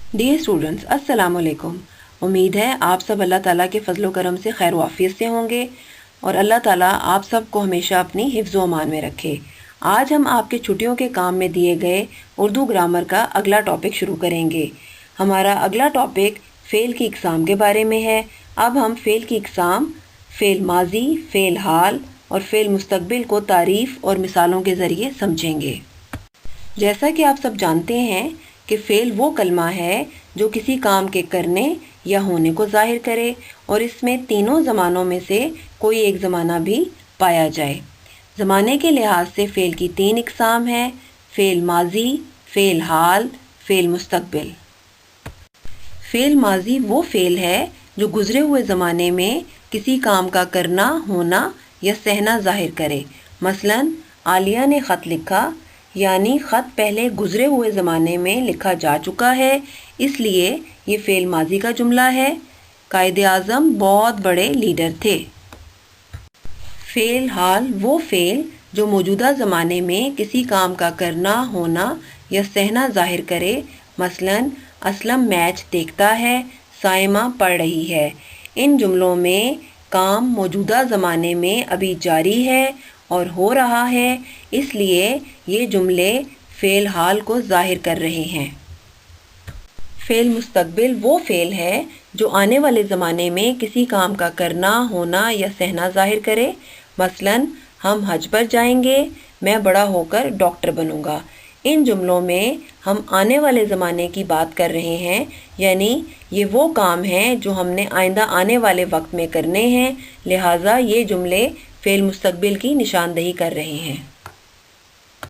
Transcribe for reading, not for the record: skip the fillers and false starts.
Dear students, अस्सलाम वालेकुम। उम्मीद है आप सब अल्लाह ताला के फजलो करम से खैर वाफियत से होंगे और अल्लाह ताला आप सबको हमेशा अपनी हिफ्ज़ व अमान में रखे। आज हम आपके छुट्टियों के काम में दिए गए उर्दू ग्रामर का अगला टॉपिक शुरू करेंगे। हमारा अगला टॉपिक फ़ेल की इक़साम के बारे में है। अब हम फ़ेल की इक़साम, फ़ेल माजी, फ़ेल हाल और फ़ेल मुस्तक़बिल को तारीफ़ और मिसालों के ज़रिए समझेंगे। जैसा कि आप सब जानते हैं कि फ़ेल वो कलमा है जो किसी काम के करने या होने को ज़ाहिर करे और इसमें तीनों ज़मानों में से कोई एक ज़माना भी पाया जाए। ज़माने के लिहाज से फ़ेल की 3 इक़साम हैं: फ़ेल माजी, फ़ेल हाल, फ़ेल मुस्तक़बिल। फ़ेल माजी वो फ़ेल है जो गुज़रे हुए ज़माने में किसी काम का करना, होना या सहना ज़ाहिर करे। मसलन आलिया ने ख़त लिखा, यानी ख़त पहले गुज़रे हुए ज़माने में लिखा जा चुका है, इसलिए ये फ़ेल माजी का जुमला है। कायदे आज़म बहुत बड़े लीडर थे। फ़ेल हाल वो फ़ेल जो मौजूदा ज़माने में किसी काम का करना, होना या सहना ज़ाहिर करे। मसलन असलम मैच देखता है, साइमा पढ़ रही है। इन जुमलों में काम मौजूदा ज़माने में अभी जारी है और हो रहा है, इसलिए ये जुमले फ़ेल हाल को ज़ाहिर कर रहे हैं। फ़ेल मुस्तक़बिल वो फ़ेल है जो आने वाले ज़माने में किसी काम का करना, होना या सहना ज़ाहिर करे। मसलन हम हज पर जाएंगे, मैं बड़ा होकर डॉक्टर बनूंगा। इन जुमलों में हम आने वाले ज़माने की बात कर रहे हैं, यानी ये वो काम हैं जो हमने आइंदा आने वाले वक्त में करने हैं, लिहाजा ये जुमले फ़ेल मुस्तक़बिल की निशानदही कर रहे हैं।